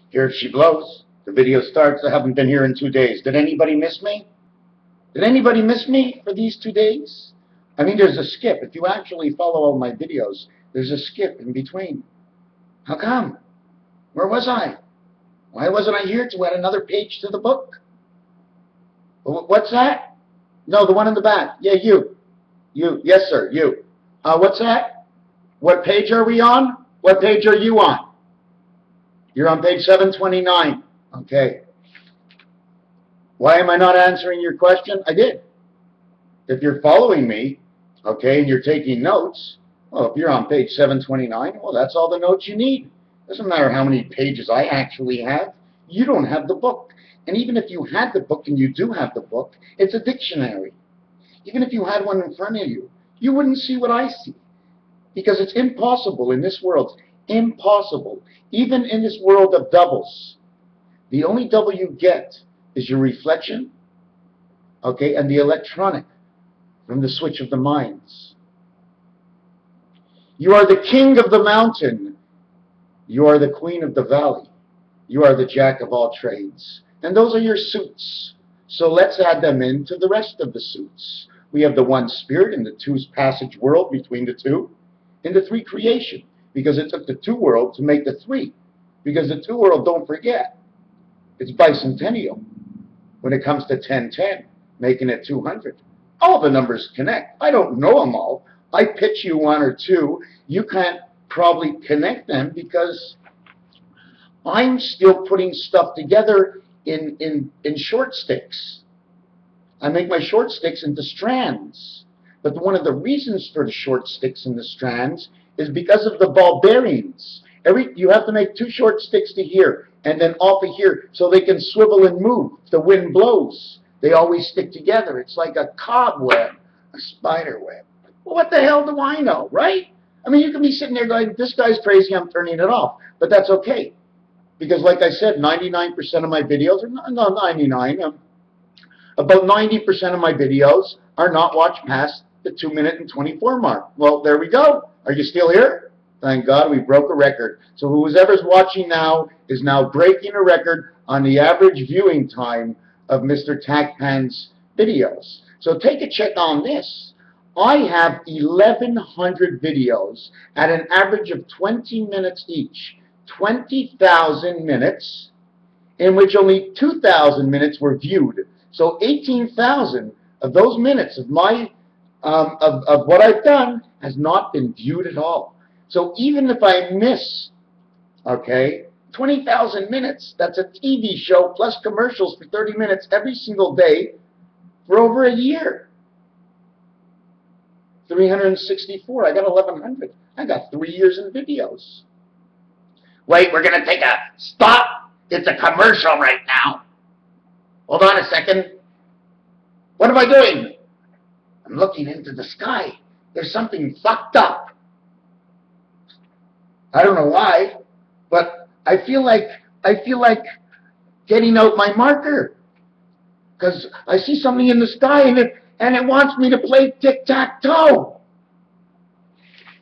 Here she blows. The video starts. I haven't been here in 2 days. Did anybody miss me? Did anybody miss me for these 2 days? I mean, there's a skip. If you actually follow all my videos, there's a skip in between. How come? Where was I? Why wasn't I here to add another page to the book? What's that? No, the one in the back. Yeah, you. You. Yes, sir, you. What's that? What page are we on? What page are you on? You're on page 729. Okay. Why am I not answering your question? I did. If you're following me, okay, and you're taking notes, well, if you're on page 729, well, that's all the notes you need. Doesn't matter how many pages I actually have. You don't have the book. And even if you had the book, and you do have the book, it's a dictionary. Even if you had one in front of you, you wouldn't see what I see. Because it's impossible in this world. Impossible. Even in this world of doubles. The only double you get is your reflection, okay, and the electronic from the switch of the minds. You are the king of the mountain. You are the queen of the valley. You are the jack of all trades. And those are your suits. So let's add them into the rest of the suits. We have the one spirit in the two passage world between the two, in the three creation, because it took the two world to make the three. Because the two world, don't forget, it's bicentennial. When it comes to 1010, making it 200. All the numbers connect. I don't know them all. I pitch you one or two. You can't probably connect them because I'm still putting stuff together in short sticks. I make my short sticks into strands. But one of the reasons for the short sticks and the strands is because of the ball bearings. You have to make two short sticks to here and then off of here so they can swivel and move. If the wind blows, they always stick together. It's like a cobweb, a spider web. Well, what the hell do I know, right? I mean, you can be sitting there going, this guy's crazy, I'm turning it off. But that's okay. Because like I said, 99% of my videos, or no, 99, about 90% of my videos are not watched past the 2-minute and 24 mark. Well, there we go. Are you still here? Thank God we broke a record. So whoever's watching now is now breaking a record on the average viewing time of Mr. Tagpan's videos. So take a check on this. I have 1,100 videos at an average of 20 minutes each. 20,000 minutes, in which only 2,000 minutes were viewed. So 18,000 of those minutes of my of what I've done has not been viewed at all. So even if I miss, okay, 20,000 minutes, that's a TV show plus commercials for 30 minutes every single day for over a year. 364, I got 1,100. I got 3 years in videos. Wait, we're going to take a stop. It's a commercial right now. Hold on a second. What am I doing? I'm looking into the sky. There's something fucked up. I don't know why, but I feel like getting out my marker because I see something in the sky and it wants me to play tic-tac-toe.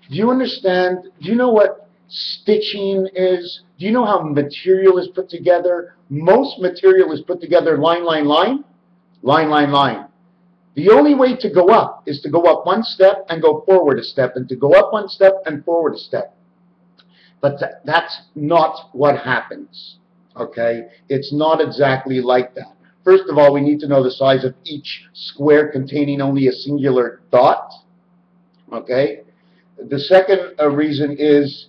Do you understand? Do you know what stitching is? Do you know how material is put together? Most material is put together line, line, line, line, line, line. The only way to go up is to go up one step and go forward a step, and to go up one step and forward a step. But that's not what happens, okay? It's not exactly like that. First of all, we need to know the size of each square containing only a singular dot, okay? The second reason is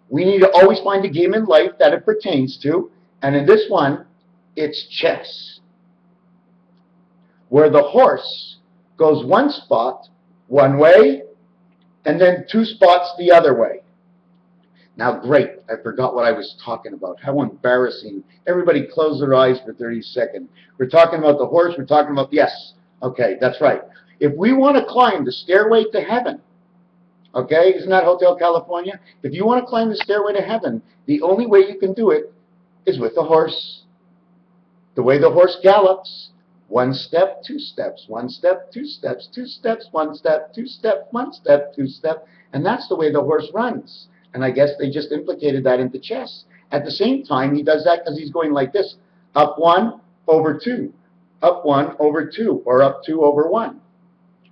we need to always find a game in life that it pertains to, and in this one, it's chess, where the horse goes one spot one way and then 2 spots the other way. Now, great, I forgot what I was talking about. How embarrassing. Everybody close their eyes for 30 seconds. We're talking about the horse, we're talking about, yes, okay, that's right. If we want to climb the stairway to heaven, okay, isn't that Hotel California? If you want to climb the stairway to heaven, the only way you can do it is with the horse. The way the horse gallops. 1 step, 2 steps, 1 step, 2 steps, 2 steps, 1 step, 2 step, 1 step, 2 step. And that's the way the horse runs. And I guess they just implicated that into chess. At the same time, he does that because he's going like this. Up 1 over 2. Up 1 over 2. Or up 2 over 1.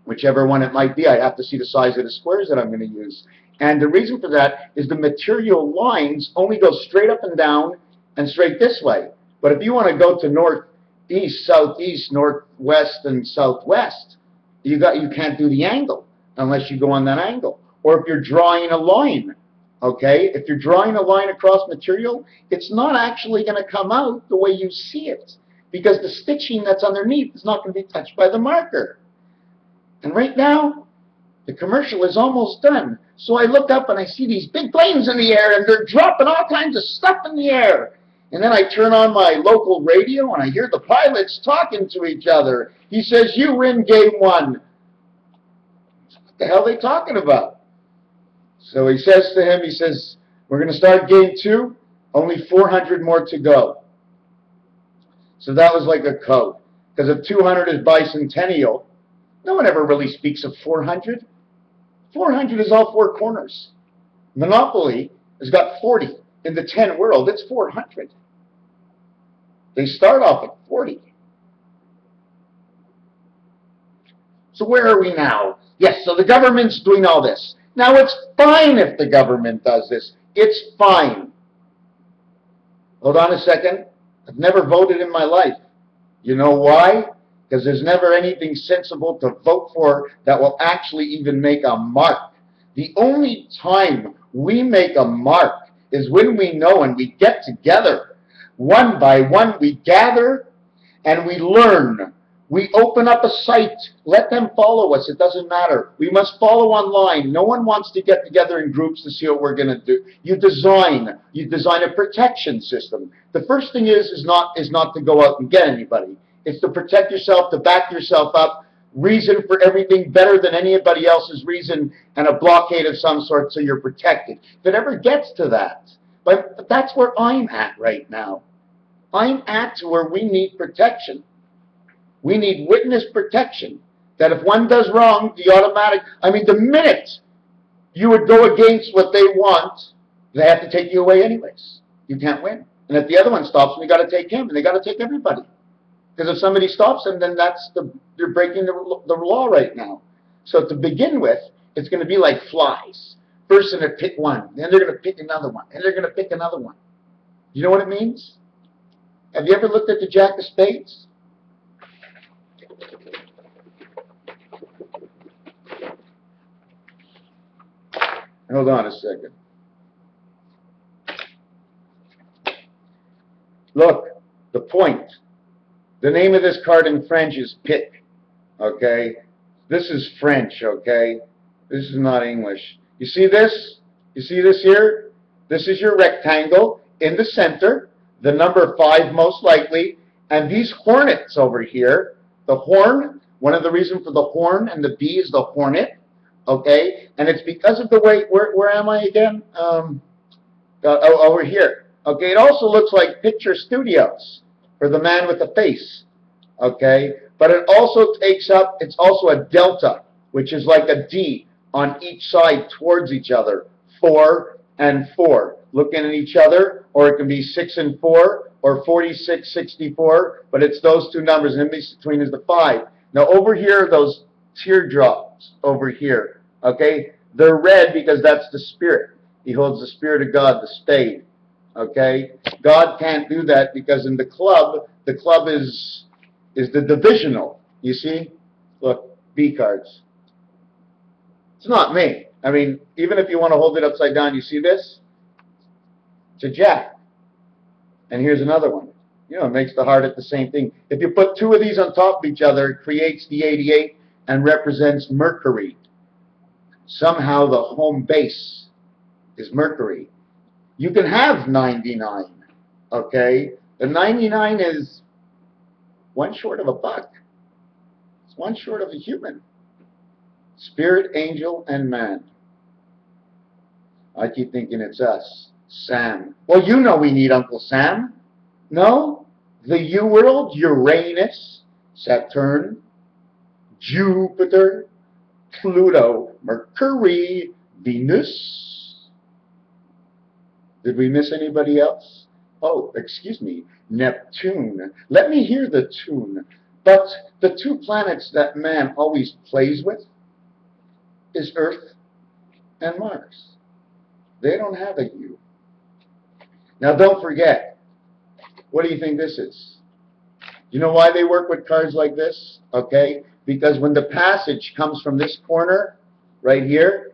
Whichever one it might be. I have to see the size of the squares that I'm going to use. And the reason for that is the material lines only go straight up and down and straight this way. But if you want to go to northeast, southeast, northwest, and southwest, you can't do the angle unless you go on that angle. Or if you're drawing a line, okay? If you're drawing a line across material, it's not actually going to come out the way you see it because the stitching that's underneath is not going to be touched by the marker. And right now, the commercial is almost done. So I look up and I see these big planes in the air and they're dropping all kinds of stuff in the air. And then I turn on my local radio and I hear the pilots talking to each other. He says, "You win game 1. What the hell are they talking about? So he says to him, he says, "We're going to start game 2, only 400 more to go." So that was like a code. Because if 200 is bicentennial, no one ever really speaks of 400. 400 is all 4 corners. Monopoly has got 40. In the 10 world, it's 400. They start off at 40. So where are we now? Yes, so the government's doing all this. Now it's fine if the government does this. It's fine. Hold on a second. I've never voted in my life. You know why? Because there's never anything sensible to vote for that will actually even make a mark. The only time we make a mark is when we know and we get together. One by one we gather and we learn. We open up a site. Let them follow us. It doesn't matter. We must follow online. No one wants to get together in groups to see what we're going to do. You design a protection system. The first thing is not to go out and get anybody. It's to protect yourself, to back yourself up, reason for everything better than anybody else's reason, and a blockade of some sort so you're protected. If it ever gets to that, but that's where I'm at right now. I'm at to where we need protection. We need witness protection. That if one does wrong, the minute you would go against what they want, they have to take you away anyways. You can't win. And if the other one stops them, you got to take him, and they got to take everybody. Because if somebody stops them, then they're breaking the law right now. So to begin with, it's going to be like flies. First they're going to pick one, then they're going to pick another one, and they're going to pick another one. You know what it means? Have you ever looked at the Jack of Spades? Hold on a second. Look, the point. The name of this card in French is pick, okay? This is French, okay? This is not English. You see this? You see this here? This is your rectangle in the center, the number 5 most likely, and these hornets over here, the horn, one of the reasons for the horn and the B is the hornet, okay? And it's because of the way, where am I again? Over here. Okay, it also looks like Picture Studios for the man with the face, okay? But it also takes up, it's also a delta, which is like a D on each side towards each other, 4 and 4, looking at each other, or it can be 6 and 4, or 46, 64, but it's those two numbers, and in between is the 5. Now over here, those teardrops over here, okay? They're red because that's the spirit. He holds the spirit of God, the spade, okay? God can't do that because in the club is the divisional, you see? Look, B cards. It's not me. I mean, even if you want to hold it upside down, you see this? It's a jack. And here's another one. You know, it makes the heart at the same thing. If you put 2 of these on top of each other, it creates the 88 and represents Mercury. Somehow the home base is Mercury. You can have 99, okay? The 99 is one short of a buck. It's one short of a human. Spirit, angel, and man. I keep thinking it's us. Sam. Well, you know we need Uncle Sam. No? The U world, Uranus, Saturn, Jupiter, Pluto, Mercury, Venus. Did we miss anybody else? Oh, excuse me, Neptune. Let me hear the tune. But the two planets that man always plays with is Earth and Mars. They don't have a U. Now don't forget, what do you think this is? You know why they work with cards like this? Okay? Because when the passage comes from this corner, right here,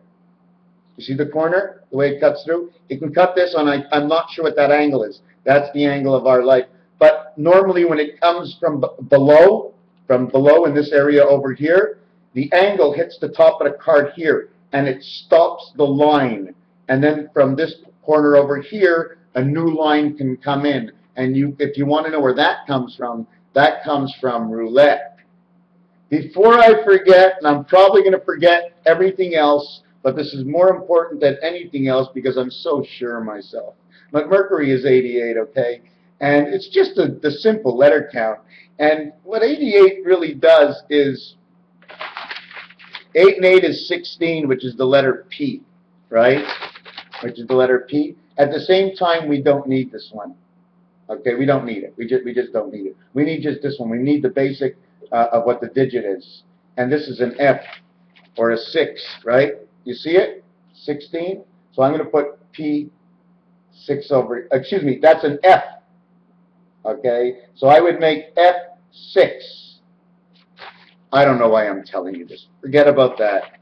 you see the corner, the way it cuts through? It can cut this on, I'm not sure what that angle is. That's the angle of our life. But normally when it comes from below in this area over here, the angle hits the top of the card here, and it stops the line. And then from this corner over here, a new line can come in. And if you want to know where that comes from roulette. Before I forget, and I'm probably going to forget everything else, but this is more important than anything else because I'm so sure of myself. But Mercury is 88, okay? And it's just the simple letter count. And what 88 really does is 8 and 8 is 16, which is the letter P, right? Which is the letter P. At the same time, we don't need this one. Okay, we don't need it. We just don't need it. We need just this one. We need the basic of what the digit is. And this is an F or a 6, right? You see it? 16. So I'm going to put P6 over, excuse me, that's an F. Okay, so I would make F6. I don't know why I'm telling you this. Forget about that.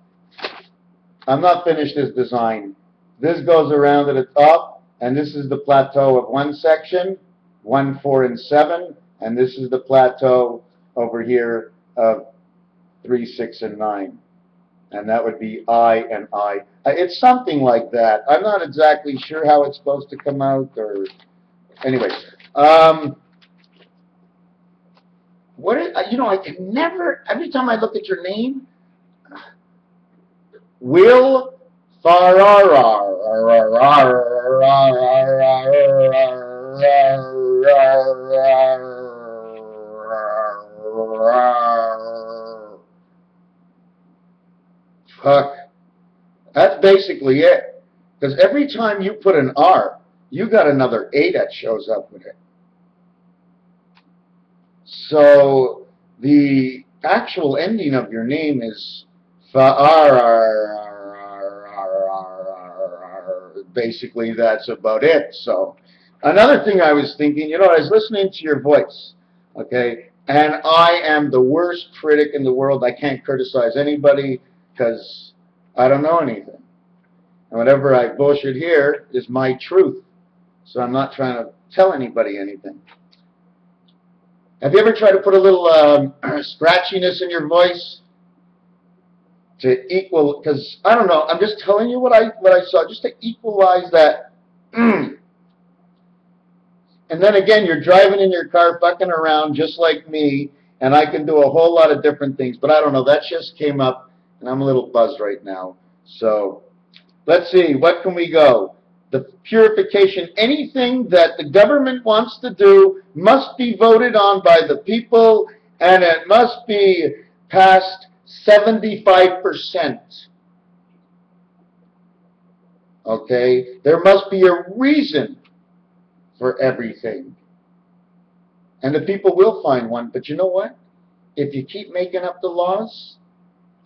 I'm not finished this design. This goes around to the top, and this is the plateau of one section, 1, 4, and 7, and this is the plateau over here of 3, 6, and 9. And that would be I and I. It's something like that. I'm not exactly sure how it's supposed to come out, or anyway. I can never, every time I look at your name, Will Fuck. That's basically it. Because every time you put an R, you got another A that shows up with it. So the actual ending of your name is basically that's about it. So another thing I was thinking, I was listening to your voice, okay, and I am the worst critic in the world. I can't criticize anybody because I don't know anything. And whatever I bullshit here is my truth. So I'm not trying to tell anybody anything. Have you ever tried to put a little scratchiness in your voice to equal? Because I don't know. I'm just telling you what I saw, just to equalize that. And then again, you're driving in your car, fucking around just like me, and I can do a whole lot of different things. But I don't know. That just came up, and I'm a little buzzed right now. So let's see. What can we go? The purification, anything that the government wants to do must be voted on by the people, and it must be past 75%. Okay? There must be a reason for everything. And the people will find one, but you know what? If you keep making up the laws,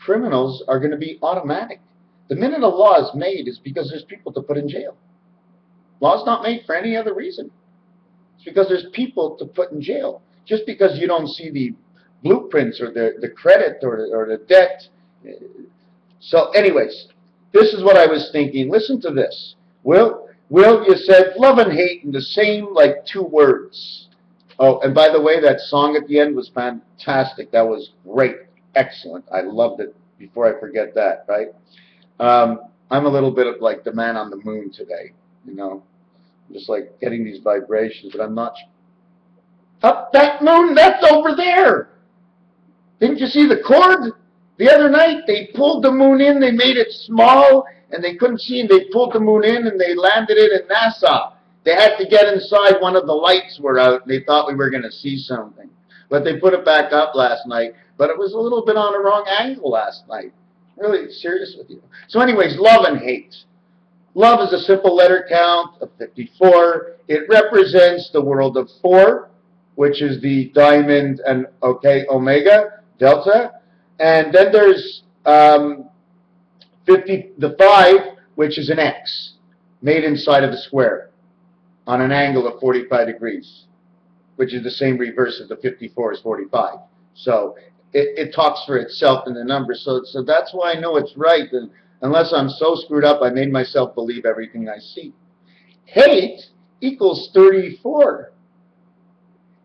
criminals are going to be automatic. The minute a law is made is because there's people to put in jail. Law's not made for any other reason. It's because there's people to put in jail. Just because you don't see the blueprints or the credit or the debt. So anyways, this is what I was thinking. Listen to this. Will, you said love and hate in the same, like, 2 words. Oh, and by the way, that song at the end was fantastic. That was great. Excellent. I loved it. Before I forget that, right? I'm a little bit of like the man on the moon today, just like getting these vibrations, but I'm not. Up that moon, that's over there. Didn't you see the cord? The other night, they pulled the moon in, they made it small, and they couldn't see, and they pulled the moon in, and they landed it in NASA. They had to get inside, one of the lights were out, and they thought we were going to see something. But they put it back up last night, but it was a little bit on the wrong angle last night. Really serious with you. So anyways, love and hate. Love is a simple letter count of 54. It represents the world of 4, which is the diamond and, okay, omega, delta. And then there's the 5, which is an X, made inside of the square on an angle of 45 degrees, which is the same reverse of the 54 is 45. So it talks for itself in the numbers. So that's why I know it's right. And unless I'm so screwed up, I made myself believe everything I see. Hate equals 34.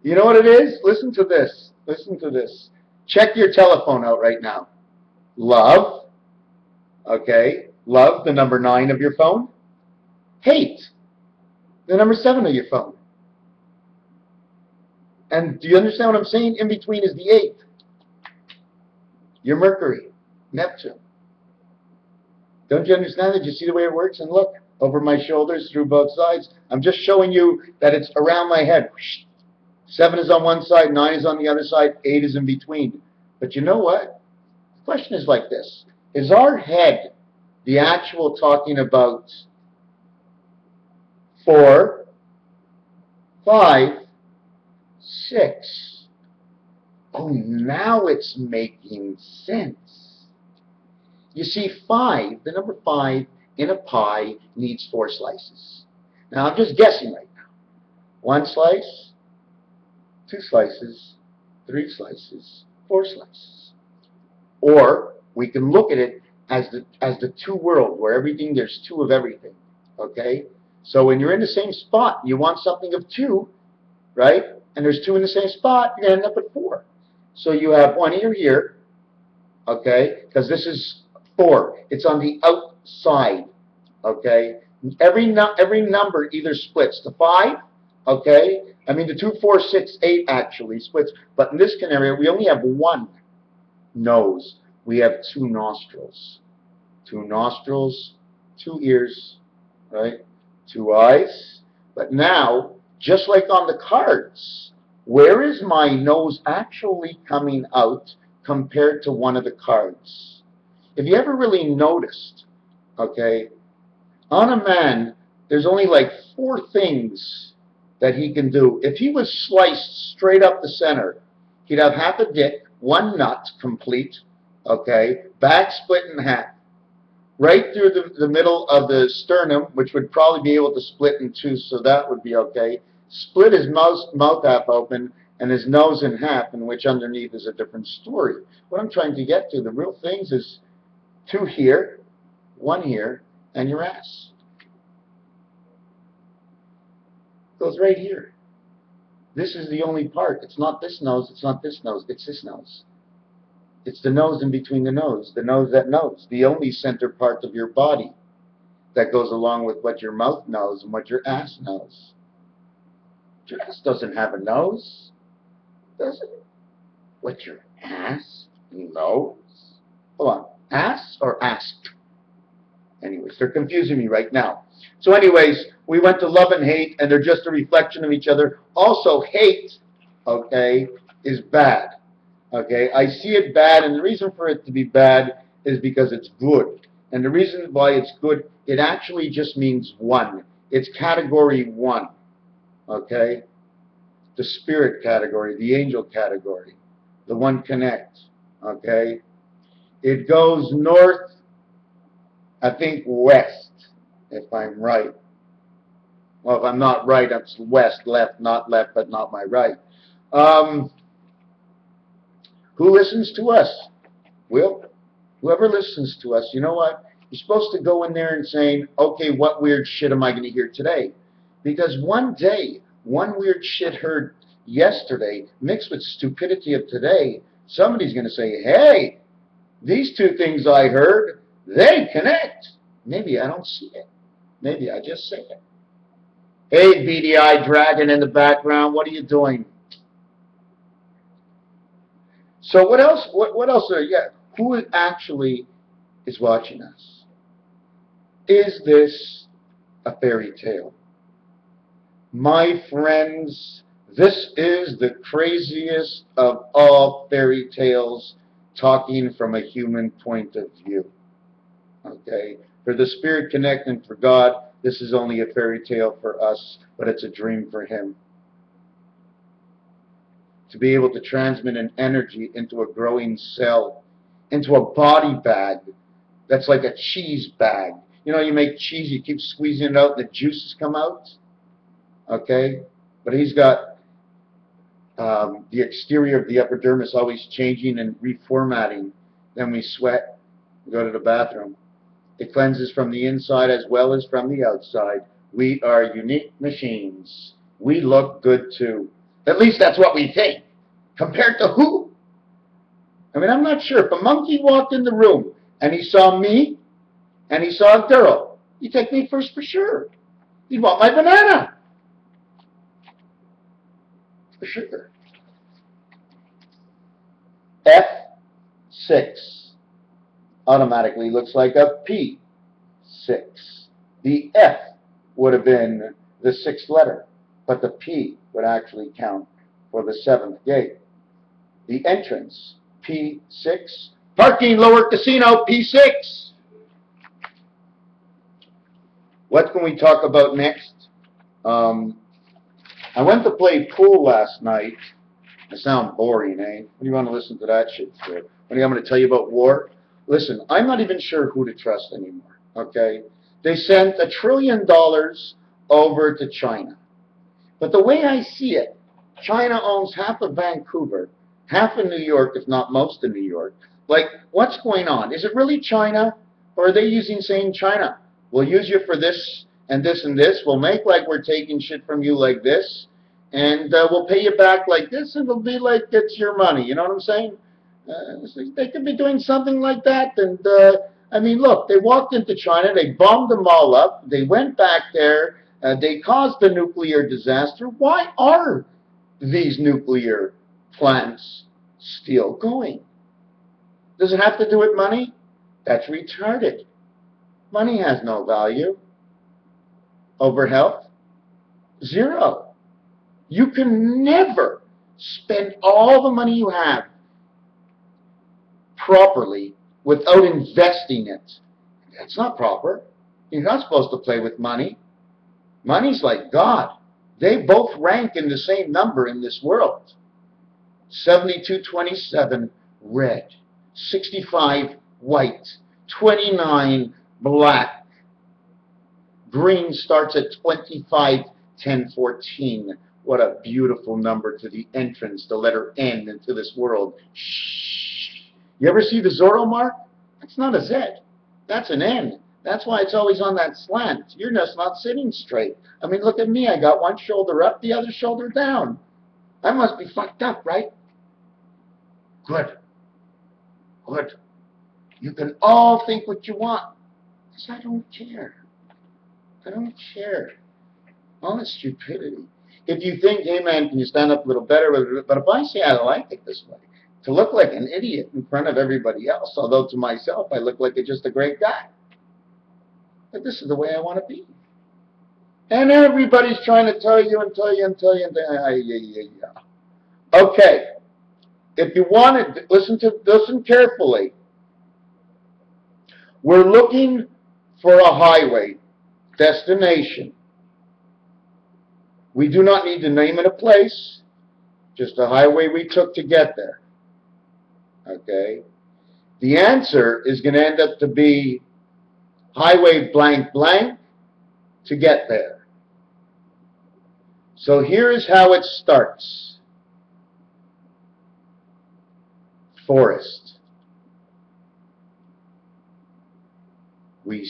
You know what it is? Listen to this. Listen to this. Check your telephone out right now. Love, okay, love, the number 9 of your phone. Hate, the number 7 of your phone. And do you understand what I'm saying? In between is the 8. Your Mercury, Neptune. Don't you understand it? You see the way it works? And look, over my shoulders, through both sides. I'm just showing you that it's around my head. 7 is on one side, 9 is on the other side, 8 is in between. But you know what? The question is like this. Is our head the actual talking about 4, 5, 6? Oh, now it's making sense. You see, 5, the number 5 in a pie needs 4 slices. Now, I'm just guessing right now. 1 slice, 2 slices, 3 slices, 4 slices. Or we can look at it as the 2 world, where everything, there's 2 of everything. Okay? So when you're in the same spot, you want something of 2, right? And there's 2 in the same spot, you're going to end up at 4. So you have 1 here, okay? Because this is 4. It's on the outside, okay? Every number either splits. The 5, okay? I mean, the 2, 4, 6, 8 actually splits. But in this scenario, we only have 1 nose. We have 2 nostrils. 2 nostrils, 2 ears, right? 2 eyes. But now, just like on the cards, where is my nose actually coming out compared to one of the cards? If you ever really noticed, okay, on a man, there's only like 4 things that he can do. If he was sliced straight up the center, he'd have half a dick, 1 nut complete, okay, back split in half, right through the middle of the sternum, which would probably be able to split in 2, so that would be okay. Split his mouth half open and his nose in half, in which underneath is a different story. What I'm trying to get to, the real things is 2 here, 1 here, and your ass. Goes right here. This is the only part. It's not this nose, it's not this nose, it's this nose. It's the nose in between the nose that knows, the only center part of your body that goes along with what your mouth knows and what your ass knows. Your ass doesn't have a nose, does it? What your ass knows? Hold on, ass or ask? Anyways, they're confusing me right now. So anyways, we went to love and hate, and they're just a reflection of each other. Also, hate, okay, is bad. Okay, I see it bad, and the reason for it to be bad is because it's good. And the reason why it's good, it actually just means 1. It's category 1. Okay? The spirit category, the angel category, the one connect. Okay? It goes north, I think west, if I'm right. Well, if I'm not right, it's west, left, but not my right. Who listens to us? Well, whoever listens to us, you know what? You're supposed to go in there and saying, okay, what weird shit am I going to hear today? Because one day, one weird shit heard yesterday mixed with stupidity of today, somebody's going to say, hey, these 2 things I heard, they connect. Maybe I don't see it. Maybe I just say it. Hey, beady-eyed dragon in the background, what are you doing? So what else? What else? Who actually is watching us? Is this a fairy tale? My friends, this is the craziest of all fairy tales, talking from a human point of view. Okay? For the spirit connecting for God, this is only a fairy tale for us, but it's a dream for him. To be able to transmit an energy into a growing cell, into a body bag that's like a cheese bag. You know, you make cheese, you keep squeezing it out, and the juices come out. Okay? But he's got the exterior of the epidermis always changing and reformatting. Then we sweat, we go to the bathroom. It cleanses from the inside as well as from the outside. We are unique machines. We look good too. At least that's what we think. Compared to who? I mean, I'm not sure. If a monkey walked in the room and he saw me and he saw a girl, he'd take me first for sure. He'd want my banana. For sure. F6 automatically looks like a P6. The F would have been the 6th letter, but the P would actually count for the 7th gate. The entrance, P6. Parking, lower casino, P6. What can we talk about next? I went to play pool last night. I sound boring, eh? What do you want to listen to that shit for? What do you want me to tell you about war? Listen, I'm not even sure who to trust anymore, okay? They sent $1 trillion over to China. But the way I see it, China owns half of Vancouver, half of New York, if not most of New York. Like, what's going on? Is it really China? Or are they saying, China, we'll use you for this and this and this. We'll make like we're taking shit from you like this. And we'll pay you back like this, and it'll be like it's your money. You know what I'm saying? They could be doing something like that. And, I mean, look, they walked into China. They bombed them all up. They went back there. They caused the nuclear disaster. Why are these nuclear plants still going? Does it have to do with money? That's retarded. Money has no value. Over health? Zero. You can never spend all the money you have properly without investing it. That's not proper. You're not supposed to play with money. Money's like God. They both rank in the same number in this world. 7227 red, 65 white, 29 black. Green starts at 25, 10, 14. What a beautiful number to the entrance, the letter N into this world. Shh. You ever see the Zorro mark? That's not a Z. That's an N. That's why it's always on that slant. You're just not sitting straight. I mean, look at me. I got one shoulder up, the other shoulder down. I must be fucked up, right? Good. Good. You can all think what you want. Because I don't care. I don't care. All this stupidity. If you think, hey man, can you stand up a little better? But if I say I like it this way, to look like an idiot in front of everybody else, although to myself I look like just a great guy. But this is the way I want to be. And everybody's trying to tell you and tell you and tell you and tell you. Okay. If you want to listen carefully. We're looking for a highway destination. We do not need to name it a place, just a highway we took to get there. Okay? The answer is going to end up to be highway blank blank to get there. So here is how it starts. Forest. We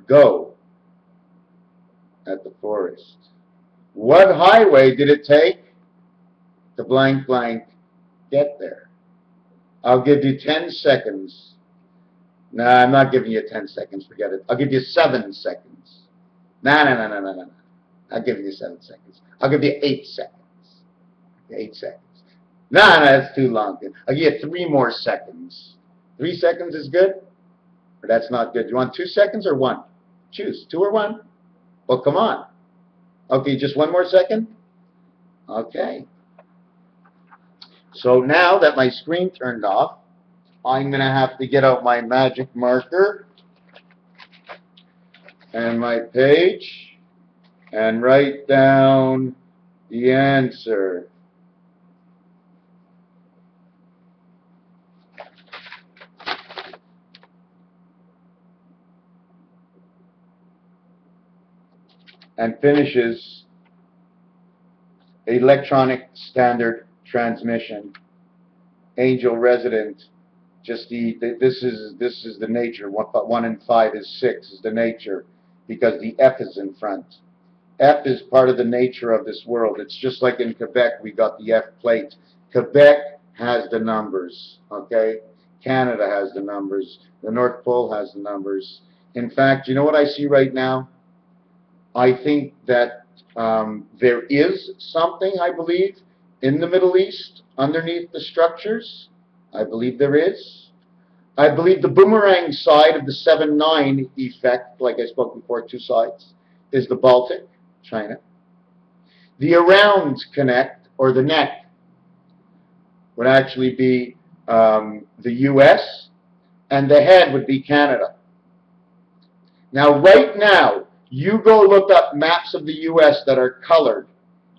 go at the forest. What highway did it take to blank blank get there? I'll give you 10 seconds. No, I'm not giving you 10 seconds. Forget it. I'll give you 7 seconds. No. I'll give you 7 seconds. I'll give you 8 seconds. 8 seconds. No, that's too long. I'll give you 3 more seconds. 3 seconds is good? Or that's not good. You want 2 seconds or 1? Choose. 2 or 1? Well, come on. Okay, just 1 more second? Okay. So now that my screen turned off, I'm going to have to get out my magic marker and my page and write down the answer. And finishes electronic standard transmission. Angel resident. Just this is the nature. 1 and 5 is 6 is the nature, because the F is in front. F is part of the nature of this world. It's just like in Quebec, we got the F plate. Quebec has the numbers, okay? Canada has the numbers. The North Pole has the numbers. In fact, you know what I see right now? I think that there is something, I believe, in the Middle East underneath the structures. I believe there is. I believe the boomerang side of the 7-9 effect, like I spoke before, 2 sides, is the Baltic, China. The around connect, or the neck, would actually be the US, and the head would be Canada. Now, right now, you go look up maps of the US that are colored,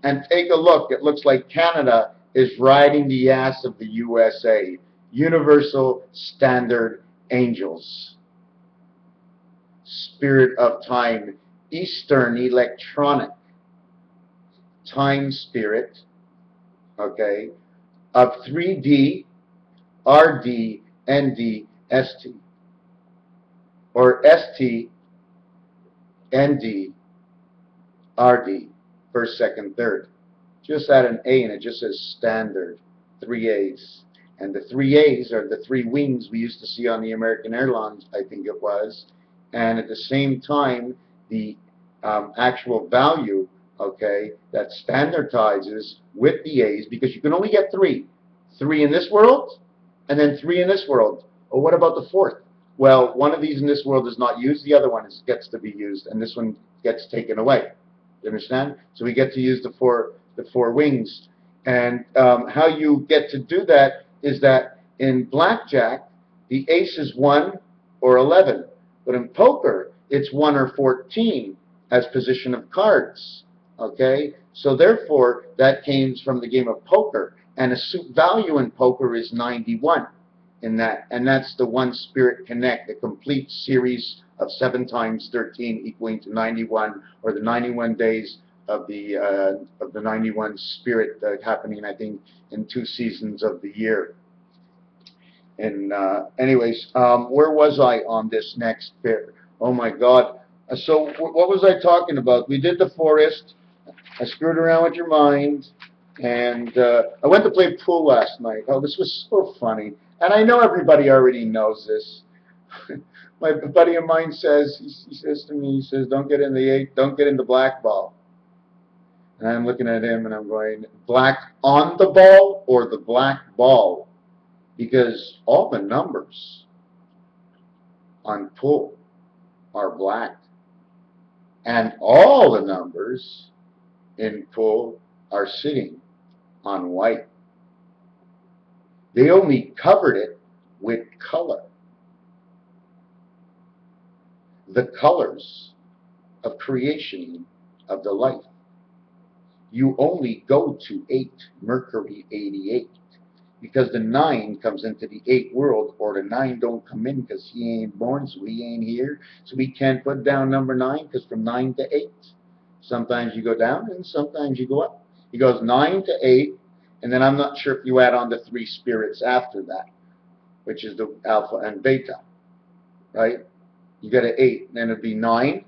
and take a look. It looks like Canada is riding the ass of the USA. Universal Standard Angels. Spirit of Time. Eastern Electronic. Time Spirit. Okay. Of 3D, RD, ND, ST. Or ST, ND, RD. First, second, third. Just add an A and it just says standard. 3 A's. And the 3 A's are the 3 wings we used to see on the American Airlines, I think it was. And at the same time, the actual value, okay, that standardizes with the A's, because you can only get 3. 3 in this world, and then 3 in this world. Or what about the 4th? Well, one of these in this world is not used, the other one gets to be used, and this one gets taken away. You understand? So we get to use the four wings. And how you get to do that is that in blackjack, the ace is 1 or 11. But in poker, it's 1 or 14 as position of cards. Okay? So therefore, that came from the game of poker. And a suit value in poker is 91 in that. And that's the one spirit connect, the complete series of 7 times 13 equaling to 91, or the 91 days of the 91 spirit happening, I think, in 2 seasons of the year. And anyways, where was I on this next bit? Oh my God! So what was I talking about? We did the forest. I screwed around with your mind, and I went to play pool last night. Oh, this was so funny. And I know everybody already knows this. My buddy of mine says, he says to me, he says, don't get in the black ball. And I'm looking at him and I'm going, black on the ball or the black ball? Because all the numbers on pool are black. And all the numbers in pool are sitting on white. They only covered it with color. The colors of creation of the life. You only go to 8, Mercury 88, because the 9 comes into the 8 world, or the 9 don't come in because he ain't born, so he ain't here. So we can't put down number 9, because from 9 to 8, sometimes you go down and sometimes you go up. He goes 9 to 8, and then I'm not sure if you add on the 3 spirits after that, which is the alpha and beta, right? You get an 8, and then it'd be 9.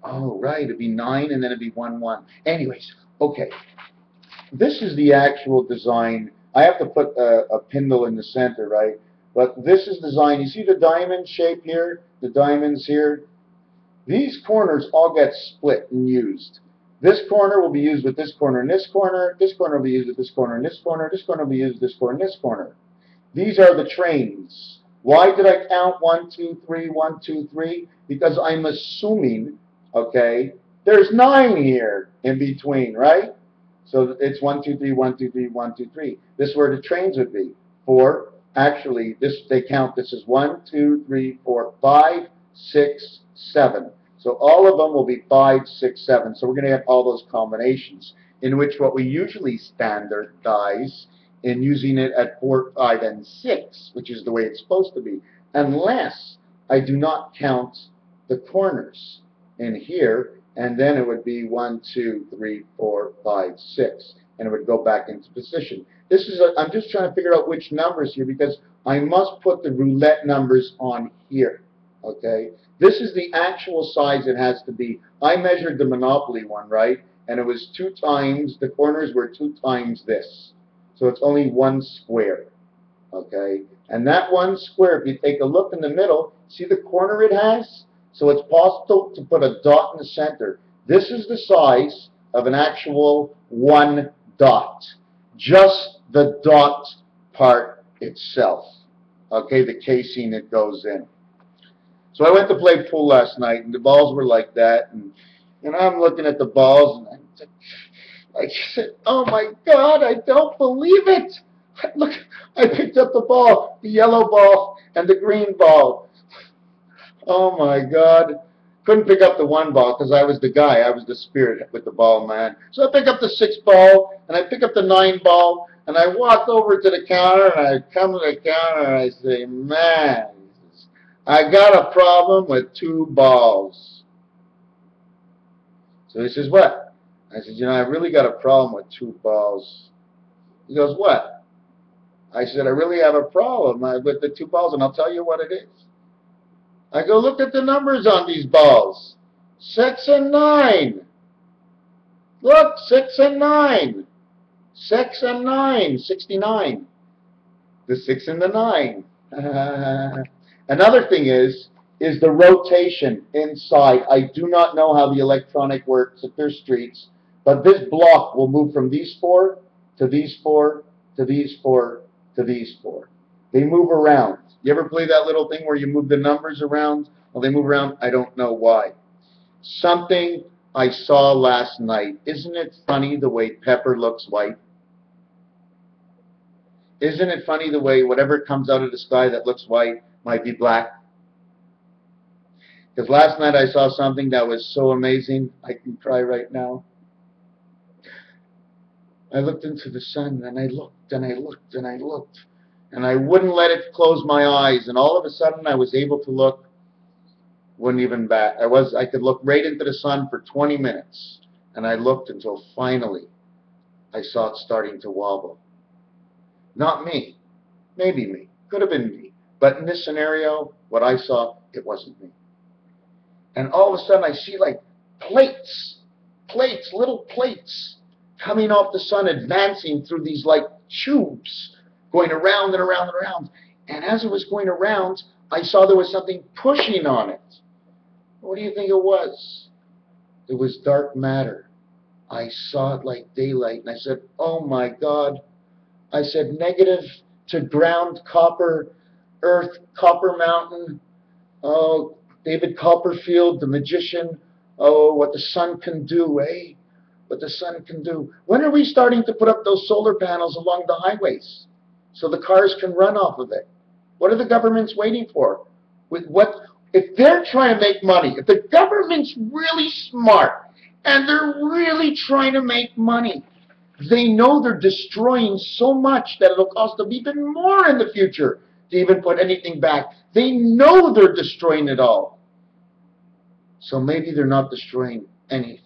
Oh, right, it'd be 9, and then it'd be 1, 1. Anyways, okay. This is the actual design. I have to put a pintle in the center, right? But this is design. You see the diamond shape here? The diamonds here? These corners all get split and used. This corner will be used with this corner and this corner. This corner will be used with this corner and this corner. This corner will be used with this corner and this corner. These are the trains. Why did I count 1, 2, 3, 1, 2, 3? Because I'm assuming, okay, there's 9 here in between, right? So it's 1, 2, 3, 1, 2, 3, 1, 2, 3. This is where the trains would be. 4, actually, this they count. This is 1, 2, 3, 4, 5, 6, 7. So all of them will be 5, 6, 7. So we're going to get all those combinations, in which what we usually standardize in using it at 4, 5, and 6, which is the way it's supposed to be, unless I do not count the corners in here, and then it would be 1, 2, 3, 4, 5, 6, and it would go back into position. This is I'm just trying to figure out which numbers here, because I must put the roulette numbers on here. Okay, this is the actual size it has to be. I measured the Monopoly one, right, and it was 2 times, the corners were 2 times this, so it's only 1 square. Okay, and that 1 square, if you take a look in the middle, see the corner it has? So it's possible to put a dot in the center. This is the size of an actual 1 dot. Just the dot part itself. Okay, the casing it goes in. So I went to play pool last night, and the balls were like that, and I'm looking at the balls, and I said, oh my God, I don't believe it. Look, I picked up the ball, the yellow ball, and the green ball. Oh my God. Couldn't pick up the 1 ball because I was the guy. I was the spirit with the ball in my hand. So I pick up the 6 ball, and I pick up the 9 ball, and I walk over to the counter, and I come to the counter, and I say, man, I got a problem with 2 balls. So he says, what? I said, you know, I really got a problem with 2 balls. He goes, what? I said, I really have a problem with the 2 balls, and I'll tell you what it is. I go, look at the numbers on these balls. 6 and 9. Look, 6 and 9. 6 and 9, 69. The 6 and the 9. Another thing is the rotation inside. I do not know how the electronic works at their streets, but this block will move from these 4 to these 4 to these 4 to these 4. They move around. You ever play that little thing where you move the numbers around? Well, they move around. I don't know why. Something I saw last night. Isn't it funny the way pepper looks white? Isn't it funny the way whatever comes out of the sky that looks white might be black? Because last night I saw something that was so amazing, I can cry right now. I looked into the sun, and I looked, and I looked, and I looked, and I wouldn't let it close my eyes, and all of a sudden I was able to look. Wouldn't even bat. I could look right into the sun for 20 minutes, and I looked until finally I saw it starting to wobble. Not me. Maybe me. Could have been me. But in this scenario, what I saw, it wasn't me. And all of a sudden I see like plates, little plates coming off the sun, advancing through these like tubes, going around and around and around. And as it was going around, I saw there was something pushing on it. What do you think it was? It was dark matter. I saw it like daylight, and I said, oh my God. I said, negative to ground copper, earth, Copper Mountain, oh, David Copperfield, the magician, oh, what the sun can do, eh? What the sun can do. When are we starting to put up those solar panels along the highways so the cars can run off of it? What are the governments waiting for? If they're trying to make money, if the government's really smart and they're really trying to make money, they know they're destroying so much that it'll cost them even more in the future to even put anything back. They know they're destroying it all. So maybe they're not destroying anything.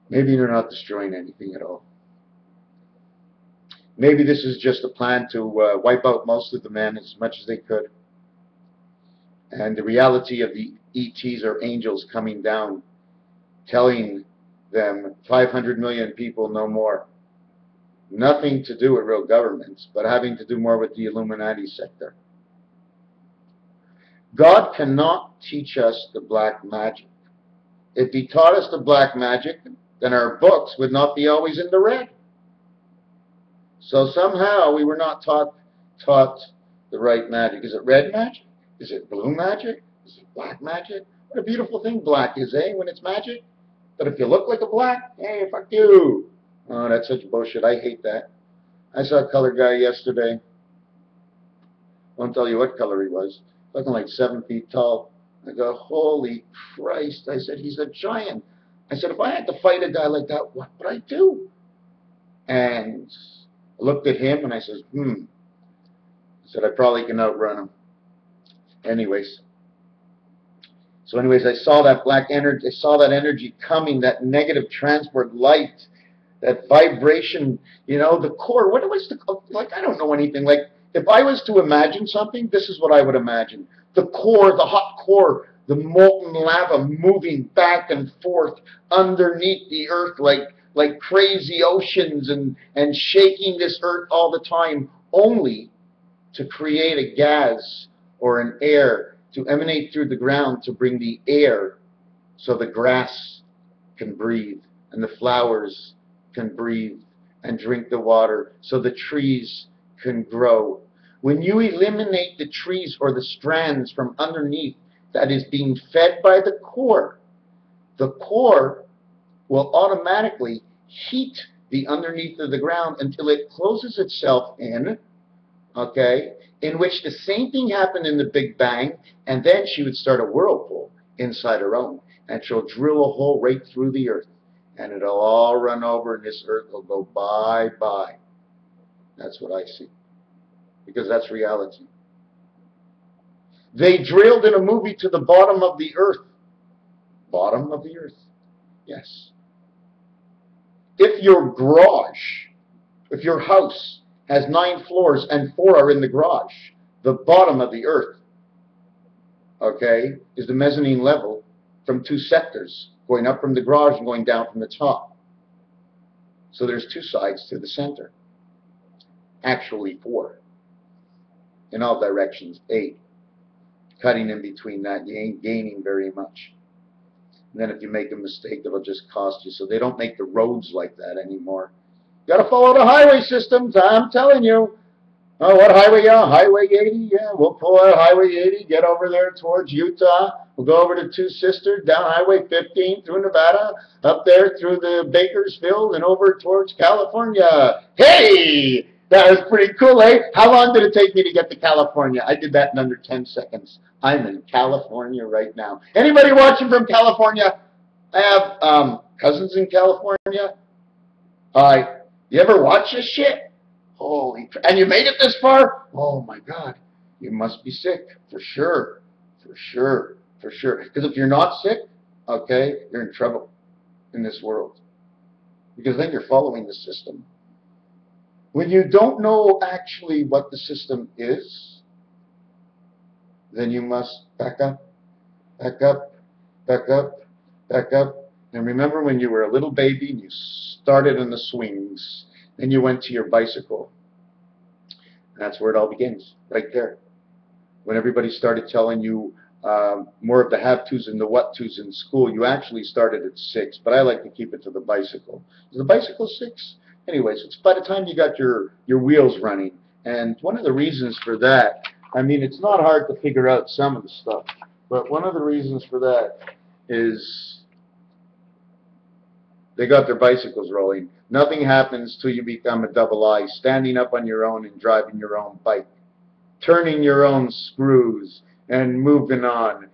Maybe they're not destroying anything at all. Maybe this is just a plan to wipe out most of the men as much as they could. And the reality of the ETs or angels coming down, telling them 500 million people, no more. Nothing to do with real governments, but having to do more with the Illuminati sector. God cannot teach us the black magic. If he taught us the black magic, then our books would not be always in the red. So somehow we were not taught the right magic. Is it red magic? Is it blue magic? Is it black magic? What a beautiful thing black is, eh, when it's magic. But if you look like a black, hey, fuck you. Oh, that's such bullshit. I hate that. I saw a colored guy yesterday. Won't tell you what color he was. Looking like 7 feet tall. I go, holy Christ. I said, he's a giant. I said, if I had to fight a guy like that, what would I do? And I looked at him and I said, I said, I probably can outrun him. Anyways. So anyways, I saw that black energy, I saw that energy coming, that negative transport light, that vibration, you know, the core. What was the, like, I don't know anything. Like, if I was to imagine something, this is what I would imagine. The core, the hot core, the molten lava moving back and forth underneath the earth like crazy oceans and shaking this earth all the time, only to create a gas or an air to emanate through the ground to bring the air so the grass can breathe and the flowers can breathe and drink the water so the trees can grow. When you eliminate the trees or the strands from underneath that is being fed by the core will automatically heat the underneath of the ground until it closes itself in, okay, in which the same thing happened in the Big Bang, and then she would start a whirlpool inside her own, and she'll drill a hole right through the earth, and it'll all run over, and this earth will go bye-bye. That's what I see, because that's reality. They drilled in a movie to the bottom of the earth. Bottom of the earth, yes. If your garage, if your house has 9 floors and 4 are in the garage, the bottom of the earth, okay, is the mezzanine level from 2 sectors, going up from the garage and going down from the top. So there's 2 sides to the center. Actually 4. In all directions, 8. Cutting in between that, you ain't gaining very much. And then if you make a mistake, it'll just cost you. So they don't make the roads like that anymore. You got to follow the highway systems, I'm telling you. Oh, what highway? Yeah, Highway 80. Yeah, we'll pull out Highway 80, get over there towards Utah. We'll go over to 2 Sisters, down Highway 15 through Nevada, up there through the Bakersfield and over towards California. Hey, that was pretty cool, eh? How long did it take me to get to California? I did that in under 10 seconds. I'm in California right now. Anybody watching from California? I have cousins in California. You ever watch this shit? Holy, and you made it this far? Oh my God, you must be sick, for sure, for sure, for sure. Because if you're not sick, okay, you're in trouble in this world. Because then you're following the system. When you don't know actually what the system is, then you must back up, back up, back up, back up. And remember when you were a little baby and you started in the swings, then you went to your bicycle. And that's where it all begins, right there. When everybody started telling you more of the have-tos and the what-tos in school, you actually started at 6, but I like to keep it to the bicycle. Is the bicycle 6? Anyways, it's by the time you got your wheels running. And one of the reasons for that, I mean, it's not hard to figure out some of the stuff, but one of the reasons for that is they got their bicycles rolling. Nothing happens till you become a double I, standing up on your own and driving your own bike, turning your own screws and moving on.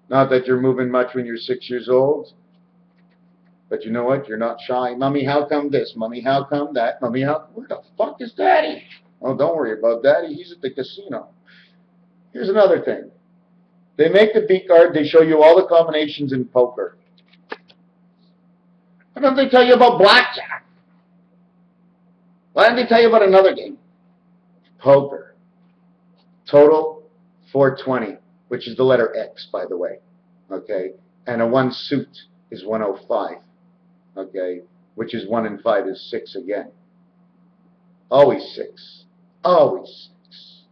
Not that you're moving much when you're 6 years old, but you know what? You're not shy. Mommy, how come this? Mommy, how come that? Mommy, where the fuck is Daddy? Oh, don't worry about Daddy. He's at the casino. Here's another thing. They make the beat card. They show you all the combinations in poker. Why don't they tell you about blackjack? Why don't they tell you about another game? Poker. Total 420, which is the letter X, by the way. Okay? And a 1 suit is 105. Okay? Which is 1 and 5 is 6 again. Always 6. Always 6.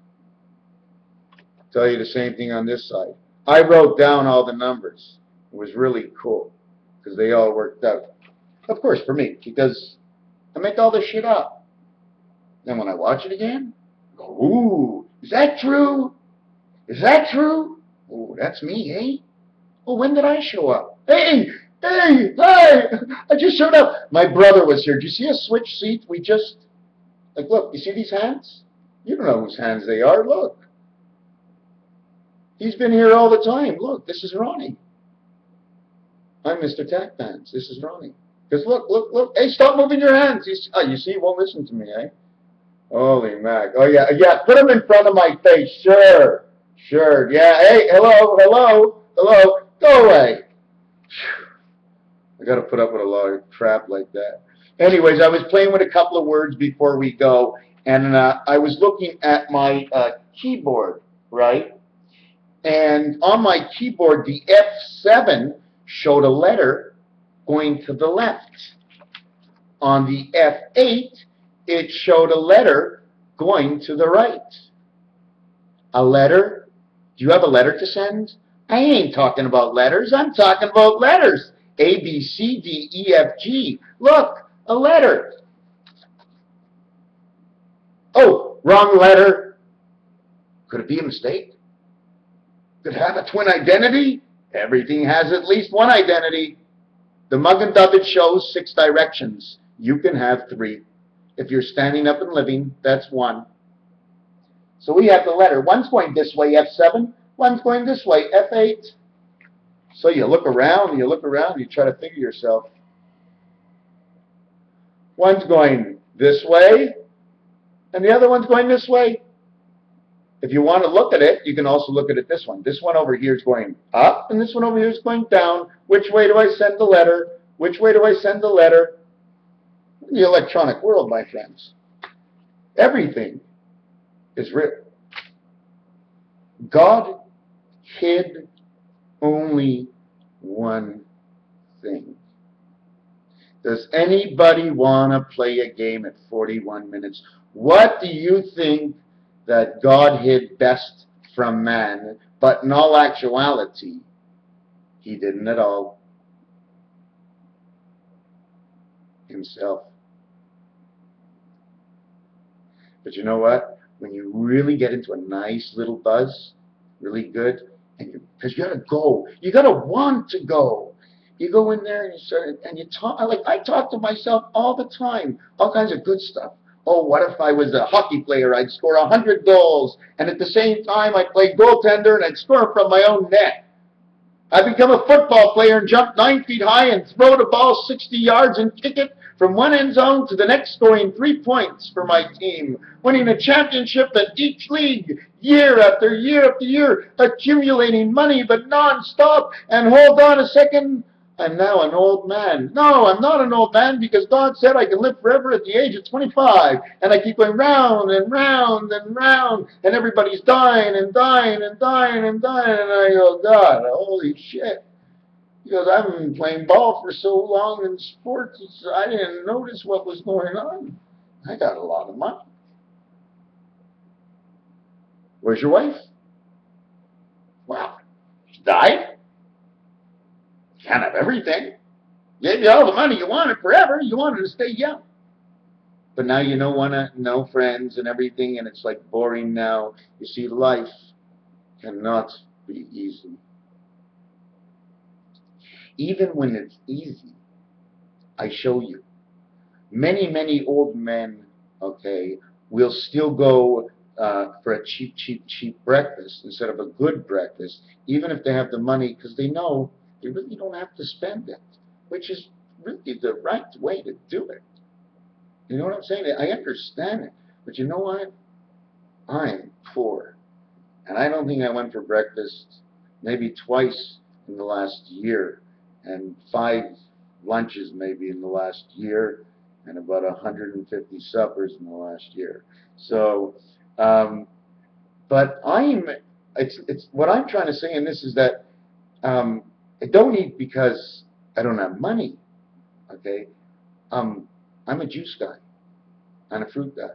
Tell you the same thing on this side. I wrote down all the numbers. It was really cool because they all worked out. Of course, for me, because I make all this shit up. Then when I watch it again, I go, ooh, is that true? Is that true? Ooh, that's me, eh? Well, when did I show up? Hey, Hey, hey, I just showed up. My brother was here. Do you see us switch seats? We just, like, look, you see these hands? You don't know whose hands they are. Look. He's been here all the time. Look, this is Ronnie. I'm Mr. Tack Pants. This is Ronnie. Because look, look, look. Hey, stop moving your hands. You see, he won't listen to me, eh? Holy mac. Oh, yeah, yeah. Put him in front of my face. Sure. Sure. Yeah. Hey, hello, hello, hello. Go away. I got to put up with a lot of crap like that. Anyways, I was playing with a couple of words before we go, and I was looking at my keyboard, right? And on my keyboard, the F7 showed a letter going to the left. On the F8, it showed a letter going to the right. A letter? Do you have a letter to send? I ain't talking about letters. I'm talking about letters. A, B, C, D, E, F, G. Look, a letter. Oh, wrong letter. Could it be a mistake? Could it have a twin identity? Everything has at least one identity. The Mug and Dove, it shows 6 directions. You can have 3. If you're standing up and living, that's 1. So we have the letter. One's going this way, F7. One's going this way, F8. So you look around, you try to figure yourself. One's going this way, and the other one's going this way. If you want to look at it, you can also look at it this one. This one over here is going up, and this one over here is going down. Which way do I send the letter? Which way do I send the letter? In the electronic world, my friends, everything is written. God hid only one thing. Does anybody want to play a game at 41 minutes? What do you think that God hid best from man? But in all actuality, he didn't at all. Himself. But you know what? When you really get into a nice little buzz, really good, and because you gotta go, you gotta want to go. You go in there and you start, and you talk. Like I talk to myself all the time, all kinds of good stuff. Oh, what if I was a hockey player? I'd score 100 goals, and at the same time I'd play goaltender and I'd score from my own net. I'd become a football player and jump 9 feet high and throw the ball 60 yards and kick it from one end zone to the next, scoring 3 points for my team, winning a championship in each league, year after year after year, accumulating money but non-stop. And hold on a second, I'm now an old man. No, I'm not an old man, because God said I can live forever at the age of 25. And I keep going round and round and round, and everybody's dying and dying and dying and dying. And I go, God, holy shit. Because I've been playing ball for so long in sports, I didn't notice what was going on. I got a lot of money. Where's your wife? Well, she died. Can't have everything. Gave you all the money you wanted forever. You wanted to stay young. But now you don't want to know friends and everything, and it's like boring now. You see, life cannot be easy. Even when it's easy, I show you. Many, many old men, okay, will still go for a cheap, cheap, cheap breakfast instead of a good breakfast, even if they have the money, because they know they really don't have to spend it, which is really the right way to do it. You know what I'm saying? I understand it, but you know what? I'm poor, and I don't think I went for breakfast maybe twice in the last year, and 5 lunches maybe in the last year, and about 150 suppers in the last year. So, but it's what I'm trying to say in this is that I don't eat because I don't have money. Okay, I'm a juice guy and a fruit guy.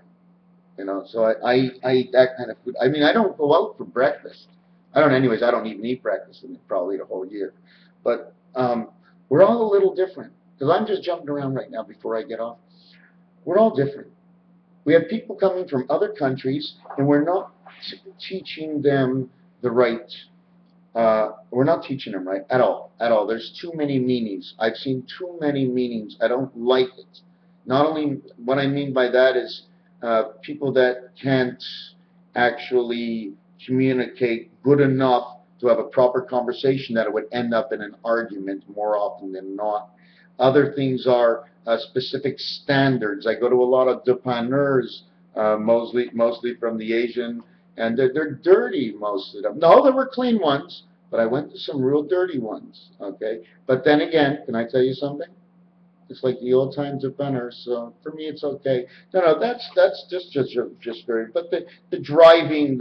You know, so I eat that kind of food. I mean, I don't go out for breakfast. Anyways, I don't even eat breakfast in probably the whole year. But we're all a little different, because I'm just jumping around right now before I get off. We're all different. We have people coming from other countries, and we're not teaching them the right We're not teaching them right at all, at all. There's too many meanings. I've seen too many meanings. I don't like it. Not only, what I mean by that is people that can't actually communicate good enough to have a proper conversation, that it would end up in an argument more often than not. Other things are specific standards. I go to a lot of dépanneurs, mostly from the Asian, and they're dirty, most of them. No, there were clean ones, but I went to some real dirty ones, okay? But then again, can I tell you something? It's like the old times of Benner, so for me it's okay. No, that's just very. But the driving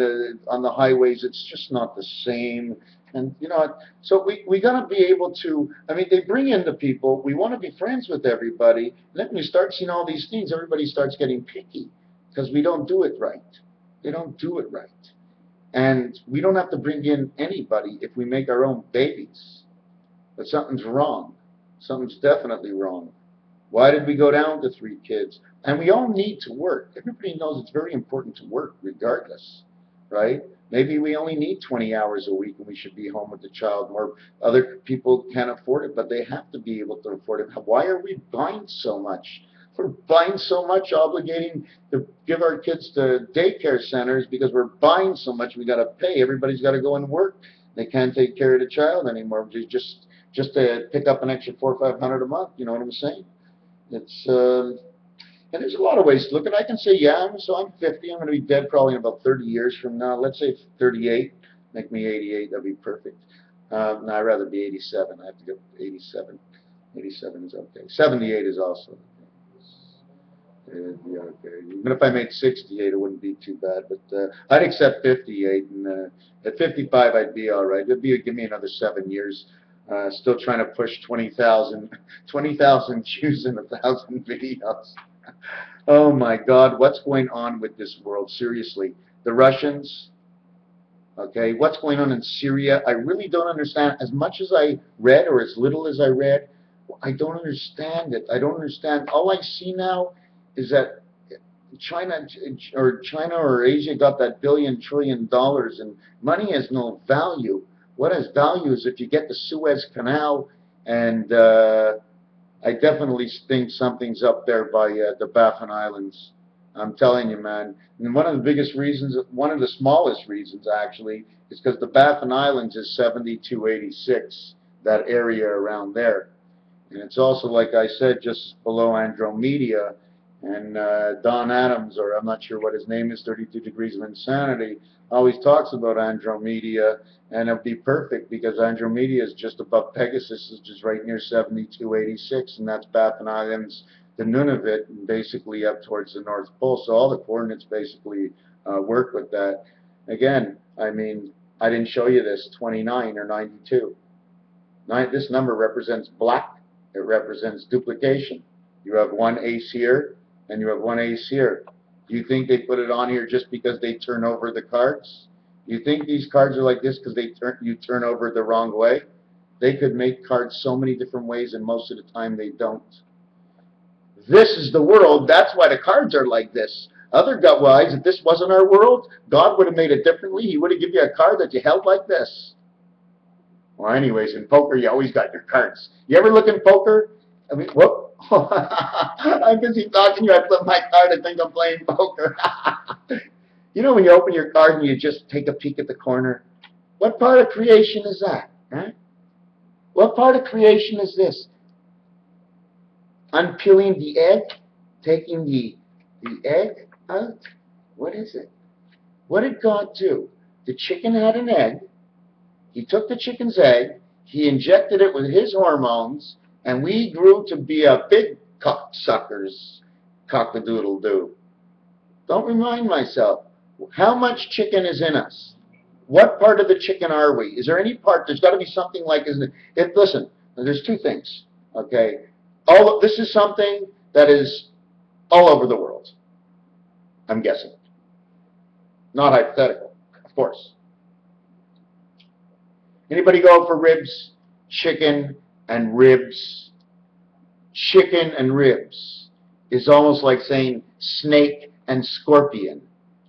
on the highways, it's just not the same. And you know, so we gotta be able to. I mean, they bring in the people. We want to be friends with everybody. And then when we start seeing all these things, everybody starts getting picky because we don't do it right. They don't do it right, and we don't have to bring in anybody if we make our own babies. But something's wrong. Something's definitely wrong. Why did we go down to 3 kids? And we all need to work. Everybody knows it's very important to work regardless, right? Maybe we only need 20 hours a week and we should be home with the child more. Other people can't afford it, but they have to be able to afford it. Why are we buying so much? We're buying so much, obligating to give our kids to daycare centers because we're buying so much. We got to pay. Everybody's got to go and work. They can't take care of the child anymore. Just to pick up an extra $400 or $500 a month. You know what I'm saying? It's and there's a lot of ways to look at it. I can say, yeah, so I'm 50. I'm going to be dead probably in about 30 years from now. Let's say 38. Make me 88. That'd be perfect. No, I'd rather be 87. I have to go 87. 87 is okay. 78 is also it'd be okay. Even if I made 68, it wouldn't be too bad. But I'd accept 58, and at 55, I'd be all right. It'd be give me another 7 years. Still trying to push 20,000 views in 1,000 videos. Oh my God, what's going on with this world? Seriously, the Russians. Okay, what's going on in Syria? I really don't understand. As much as I read, or as little as I read, I don't understand it. I don't understand. All I see now is that China or Asia got that $1 trillion, and money has no value. What has value is if you get the Suez Canal, and I definitely think something's up there by the Baffin Islands. I'm telling you, man. And one of the biggest reasons, one of the smallest reasons actually, is because the Baffin Islands is 7286, that area around there. And it's also, like I said, just below Andromeda. And Don Adams, or I'm not sure what his name is, 32 Degrees of Insanity, always talks about Andromeda, and it'll be perfect because Andromeda is just above Pegasus, which is right near 7286, and that's Baffin Islands, the Nunavut, and basically up towards the North Pole. So all the coordinates basically work with that. Again, I mean, I didn't show you this, 29 or 92. This number represents black. It represents duplication. You have one ace here, and you have one ace here. Do you think they put it on here just because they turn over the cards? You think these cards are like this because you turn over the wrong way? They could make cards so many different ways, and most of the time they don't. This is the world. That's why the cards are like this. Otherwise, if this wasn't our world, God would have made it differently. He would have given you a card that you held like this. Well, anyways, in poker, you always got your cards. You ever look in poker? I mean, whoop. I'm busy talking to you. I flip my card and think I'm playing poker. You know when you open your card and you just take a peek at the corner? What part of creation is that? Right? What part of creation is this? Unpeeling the egg? Taking the egg out? What is it? What did God do? The chicken had an egg. He took the chicken's egg. He injected it with his hormones. And we grew to be a big cocksuckers, cock-a-doodle-doo. Don't remind myself. How much chicken is in us? What part of the chicken are we? Is there any part? There's got to be something like, isn't it? Listen, there's two things, okay? This is something that is all over the world, I'm guessing. Not hypothetical, of course. Anybody go for ribs, chicken, and ribs? Chicken and ribs is almost like saying snake and scorpion,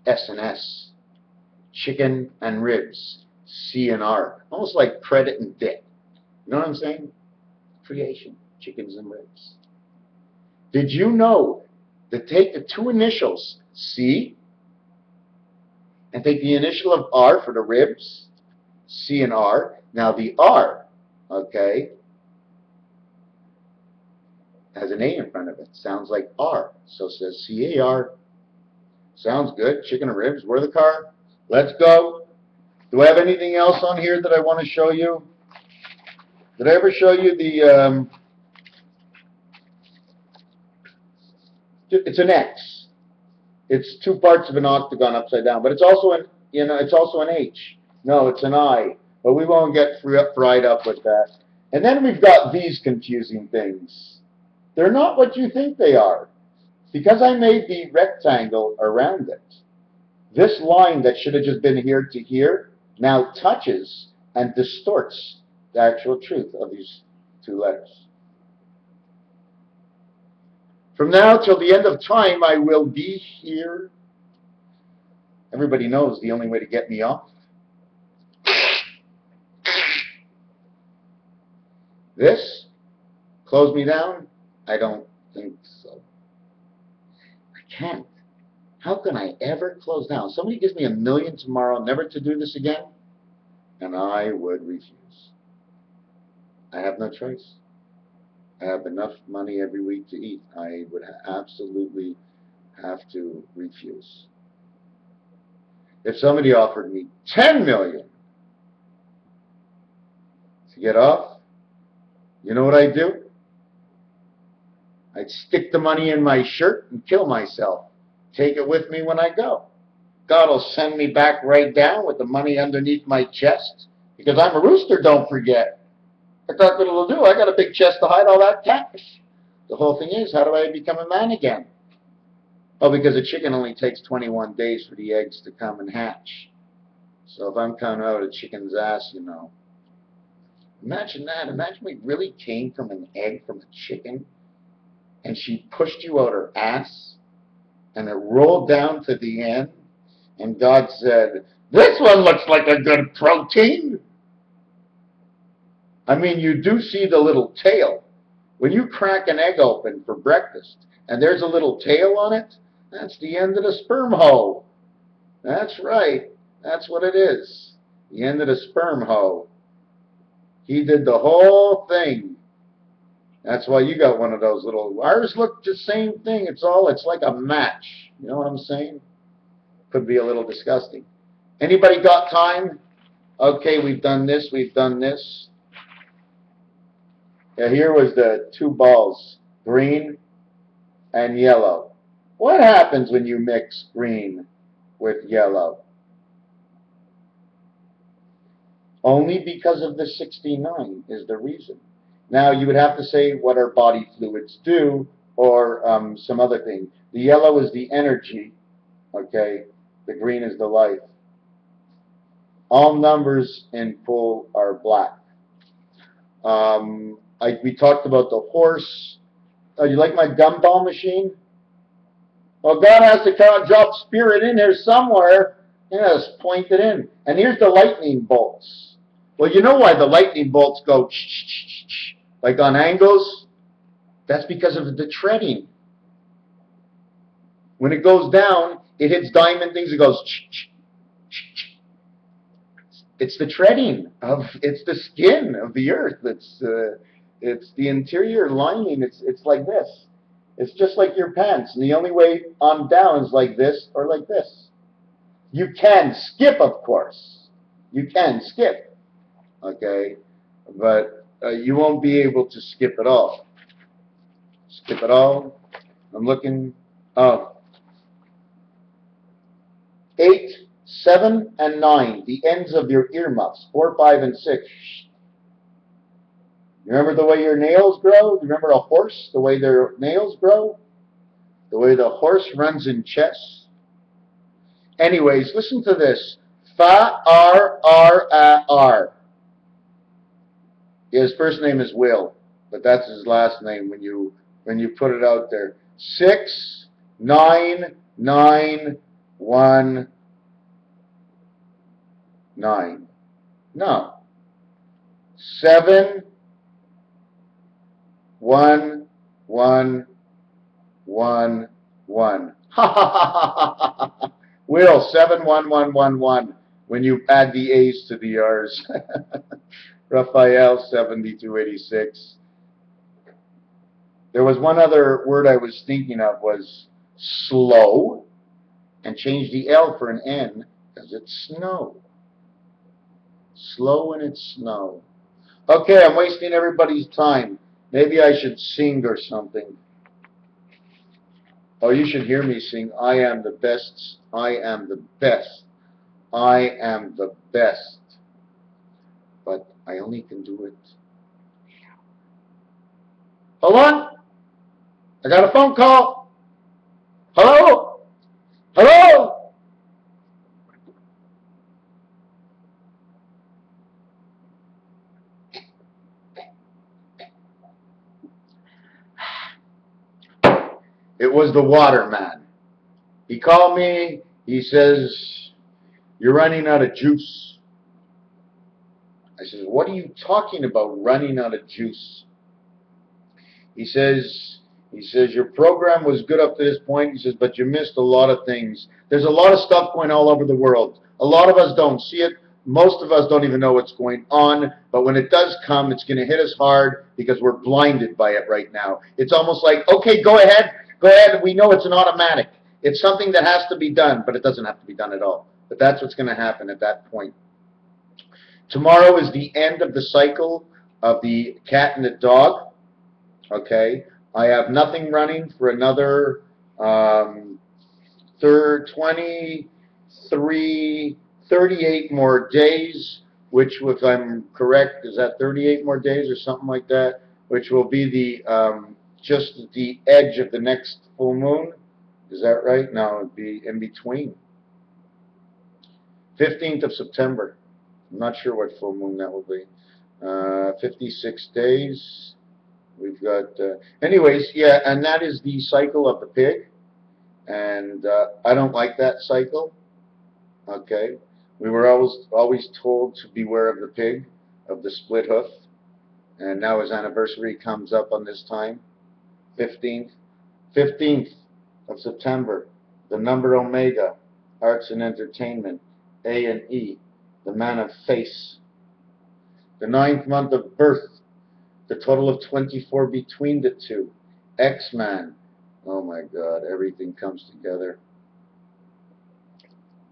S and S. Chicken and ribs. C and R. Almost like credit and debt. You know what I'm saying? Creation, chickens and ribs. Did you know that take the two initials, C, and take the initial of R for the ribs, C and R. Now the R, okay, has an A in front of it. Sounds like R. So it says C-A-R. Sounds good. Chicken and ribs. Where the car? Let's go. Do I have anything else on here that I want to show you? Did I ever show you the, it's an X. It's two parts of an octagon upside down, but it's also an, it's also an H. No, it's an I, but we won't get fried up with that. And then we've got these confusing things. They're not what you think they are. Because I made the rectangle around it, this line that should have just been here to here now touches and distorts the actual truth of these two letters. From now till the end of time, I will be here. Everybody knows the only way to get me off. This, close me down? I don't think so. I can't. How can I ever close down? Somebody gives me $1 million tomorrow never to do this again, and I would refuse. I have no choice. I have enough money every week to eat. I would absolutely have to refuse. If somebody offered me $10 million to get off, you know what I'd do? I'd stick the money in my shirt and kill myself. Take it with me when I go. God will send me back right down with the money underneath my chest. Because I'm a rooster, don't forget. That's what it'll do. I got a big chest to hide all that cash. The whole thing is, how do I become a man again? Oh, because a chicken only takes 21 days for the eggs to come and hatch. So if I'm coming out of a chicken's ass, Imagine that. Imagine we really came from an egg from a chicken, and she pushed you out her ass, and it rolled down to the end, and God said, this one looks like a good protein. I mean, you do see the little tail. When you crack an egg open for breakfast, and there's a little tail on it, that's the end of the sperm hoe. That's right. That's what it is. The end of the sperm hoe. He did the whole thing. That's why you got one of those little, ours look the same thing. It's like a match. You know what I'm saying? Could be a little disgusting. Anybody got time? Okay, we've done this, we've done this. Yeah, here was the two balls, green and yellow. What happens when you mix green with yellow? Only because of the 69 is the reason. Now, you would have to say what our body fluids do, or some other thing. The yellow is the energy, okay? The green is the life. All numbers in full are black. We talked about the horse. You like my gumball machine? Well, God has to drop spirit in here somewhere. Yes, point it in. And here's the lightning bolts. Well, you know why the lightning bolts go like on angles? That's because of the treading. When it goes down, it hits diamond things, it goes it's the treading of, it's the skin of the earth. It's the interior lining. It's like this. It's just like your pants. And the only way on down is like this or like this. You can skip, of course. You can skip. Okay? But you won't be able to skip it all. Skip it all. I'm looking. Oh. 8, 7, and 9. The ends of your earmuffs. 4, 5, and 6. You remember the way your nails grow? You remember a horse? The way their nails grow? The way the horse runs in chess? Anyways, listen to this. Fa-R-R-A-R. His first name is Will, but that's his last name when you put it out there. 6, 9, 9, 1, 9. No. 7, 1, 1, 1, 1. Ha ha ha ha ha ha. Will, 7, 1, 1, 1, 1. When you add the A's to the R's. Raphael, 7286. There was one other word I was thinking of, was slow, and change the L for an N, because it's snow. Slow and it's snow. Okay, I'm wasting everybody's time. Maybe I should sing or something. Oh, you should hear me sing. I am the best. I am the best. I am the best. But I only can do it. Hold on. I got a phone call. Hello? Hello? It was the waterman. He called me. He says, "You're running out of juice." I says, "What are you talking about, running out of juice?" He says, "Your program was good up to this point." He says, "But you missed a lot of things. There's a lot of stuff going all over the world. A lot of us don't see it. Most of us don't even know what's going on. But when it does come, it's going to hit us hard because we're blinded by it right now. It's almost like, okay, go ahead. Go ahead. We know it's an automatic. It's something that has to be done, but it doesn't have to be done at all. But that's what's going to happen at that point. Tomorrow is the end of the cycle of the cat and the dog. Okay, I have nothing running for another 38 more days, which, if I'm correct, is that 38 more days or something like that, which will be the just the edge of the next full moon. Is that right? No, it'd be in between. 15th of September. I'm not sure what full moon that will be. 56 days. We've got, anyways, yeah, and that is the cycle of the pig, and I don't like that cycle. Okay, we were always told to beware of the pig, of the split hoof, and now his anniversary comes up on this time, 15th of September, the number Omega, arts and entertainment, A and E, the man of face, the 9th month of birth, the total of 24 between the two, X-Man. Oh my God, everything comes together.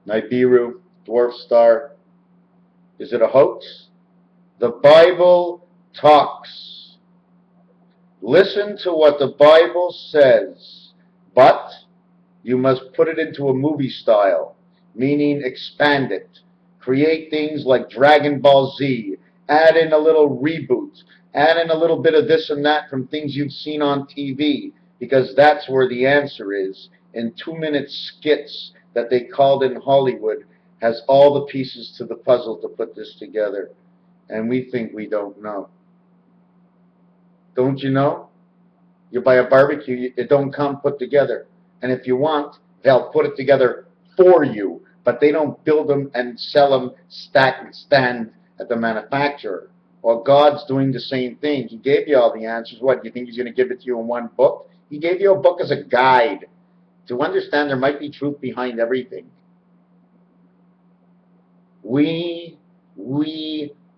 Nibiru, dwarf star. Is it a hoax? The Bible talks. Listen to what the Bible says, but you must put it into a movie style, meaning expand it. Create things like Dragon Ball Z. Add in a little reboot. Add in a little bit of this and that from things you've seen on TV, because that's where the answer is. In 2-minute skits that they called in Hollywood has all the pieces to the puzzle to put this together. And we think we don't know. Don't you know? You buy a barbecue, it don't come put together. And if you want, they'll put it together for you. But they don't build them and sell them stack and stand at the manufacturer. Well, God's doing the same thing. He gave you all the answers. What, you think He's going to give it to you in one book? He gave you a book as a guide to understand there might be truth behind everything.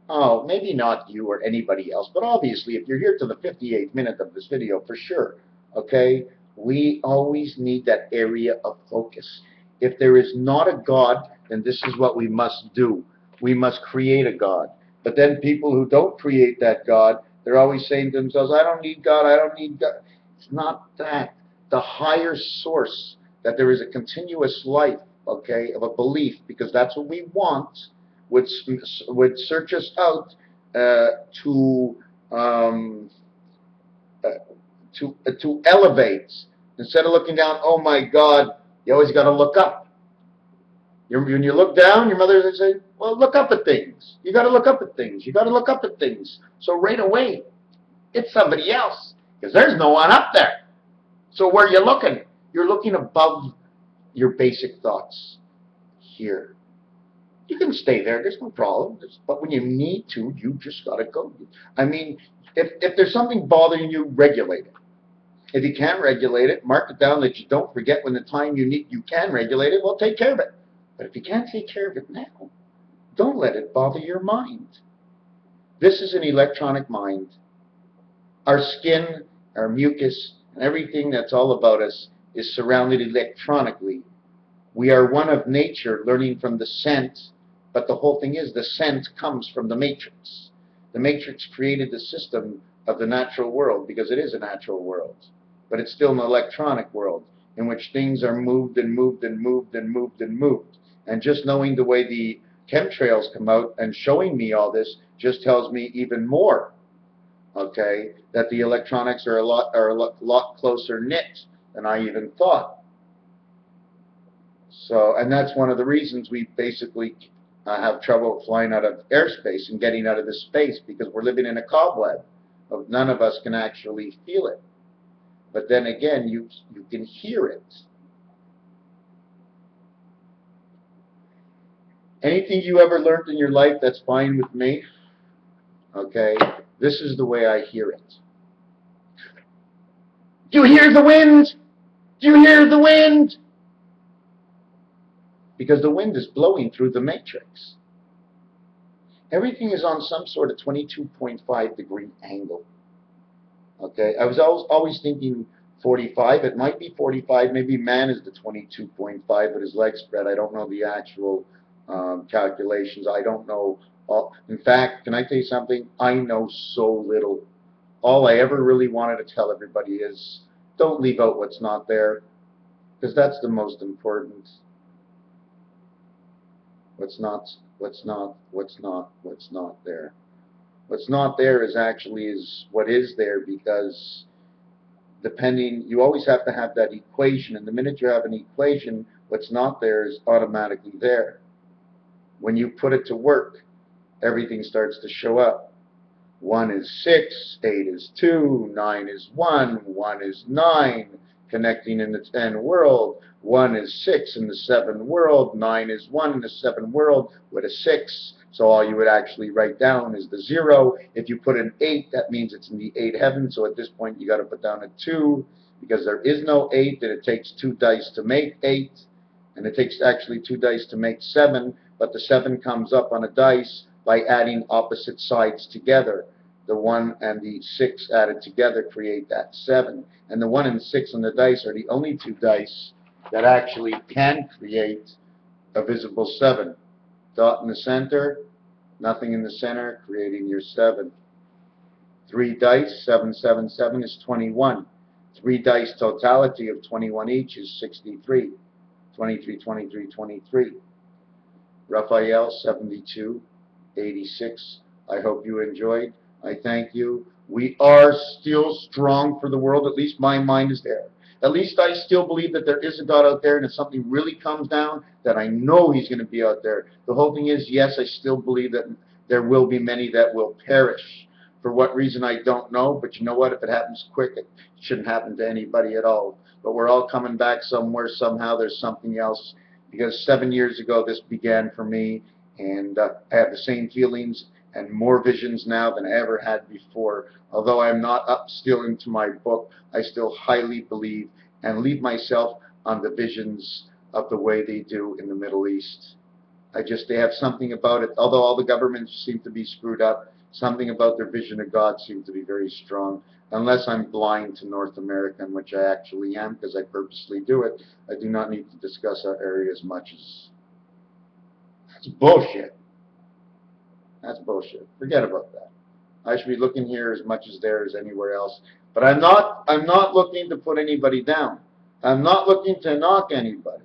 Oh, maybe not you or anybody else, but obviously if you're here to the 58th minute of this video, for sure, okay, we always need that area of focus. If there is not a God, then this is what we must do. We must create a God. But then people who don't create that God, they're always saying to themselves, I don't need God, I don't need God. It's not that. The higher source, that there is a continuous life, okay, of a belief, because that's what we want, would search us out to elevate. Instead of looking down, oh my God, you always got to look up. When you look down, your mother would say, well, look up at things. You got to look up at things. You got to look up at things. So right away, it's somebody else, because there's no one up there. So where are you looking? You're looking above your basic thoughts here. You can stay there. There's no problem. But when you need to, you just got to go. I mean, if there's something bothering you, regulate it. If you can't regulate it, mark it down that you don't forget when the time you can regulate it, well, take care of it. But if you can't take care of it now, don't let it bother your mind. This is an electronic mind. Our skin, our mucus, and everything that's all about us is surrounded electronically. We are one of nature, learning from the scent, but the whole thing is the scent comes from the matrix. The matrix created the system of the natural world because it is a natural world. But it's still an electronic world in which things are moved and moved and moved and moved and moved. And just knowing the way the chemtrails come out and showing me all this just tells me even more, okay, that the electronics are a lot closer knit than I even thought. So, and that's one of the reasons we basically have trouble flying out of airspace and getting out of this space, because we're living in a cobweb of none of us can actually feel it. But then again, you can hear it. Anything you ever learned in your life, that's fine with me. Okay? This is the way I hear it. Do you hear the wind? Do you hear the wind? Because the wind is blowing through the matrix. Everything is on some sort of 22.5 degree angle. Okay, I was always thinking 45. It might be 45. Maybe man is the 22.5, but his legs spread. I don't know the actual calculations. I don't know. In fact, can I tell you something? I know so little. All I ever really wanted to tell everybody is don't leave out what's not there, because that's the most important. What's not there. What's not there is what is there, because you always have to have that equation, and the minute you have an equation, what's not there is automatically there. When you put it to work, everything starts to show up. 1 is 6, 8 is 2, 9 is 1, 1 is 9, connecting in the 10 world. 1 is 6 in the 7 world, 9 is 1 in the 7 world with a 6. So all you would actually write down is the 0. If you put an 8, that means it's in the 8 heaven. So at this point, you got to put down a 2, because there is no 8, and it takes 2 dice to make 8, and it takes actually 2 dice to make 7, but the 7 comes up on a dice by adding opposite sides together. The 1 and the 6 added together create that 7. And the 1 and 6 on the dice are the only 2 dice that actually can create a visible 7. Dot in the center, nothing in the center, creating your 7. 3 dice, 7, 7, 7 is 21. 3 dice totality of 21 each is 63. 23, 23, 23. Raphael, 72, 86. I hope you enjoyed. I thank you. We are still strong for the world. At least my mind is there. At least I still believe that there is a God out there, and if something really comes down, that I know He's going to be out there. The whole thing is, yes, I still believe that there will be many that will perish. For what reason, I don't know, but you know what? If it happens quick, it shouldn't happen to anybody at all. But we're all coming back somewhere, somehow. There's something else. Because 7 years ago, this began for me, and I have the same feelings and more visions now than I ever had before. Although I'm not up still into my book, I still highly believe and leave myself on the visions of the way they do in the Middle East. They have something about it. Although all the governments seem to be screwed up, something about their vision of God seems to be very strong. Unless I'm blind to North America, which I actually am, because I purposely do it, I do not need to discuss our area as much as... That's bullshit. That's bullshit. Forget about that. I should be looking here as much as there as anywhere else. But I'm not looking to put anybody down. I'm not looking to knock anybody.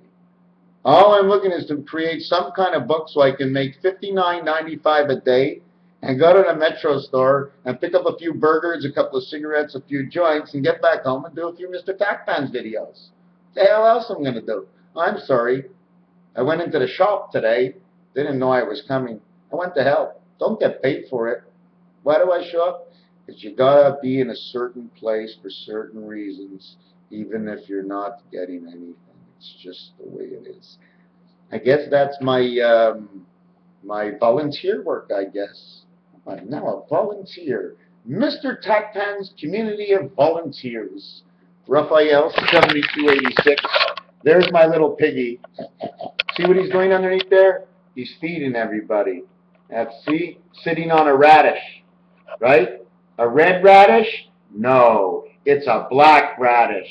All I'm looking is to create some kind of book so I can make $59.95 a day and go to the Metro store and pick up a few burgers, a couple of cigarettes, a few joints, and get back home and do a few Mr. Tackpans videos. What the hell else am I going to do? I'm sorry. I went into the shop today. They didn't know I was coming. I went to hell. Don't get paid for it. Why do I show up? Because you gotta be in a certain place for certain reasons, even if you're not getting anything. It's just the way it is. I guess that's my my volunteer work, I guess. I'm now a volunteer. Mr. Tatpan's Community of Volunteers. Raphael, 7286. There's my little piggy. See what he's doing underneath there? He's feeding everybody. See? Sitting on a radish. Right? A red radish? No. It's a black radish.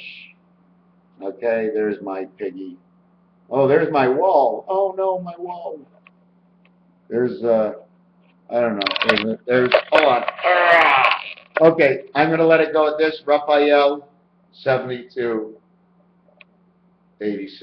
Okay, there's my piggy. Oh, there's my wall. Oh, no, my wall. There's, I don't know. Hold on. Okay, I'm going to let it go at this. Raphael, 7286.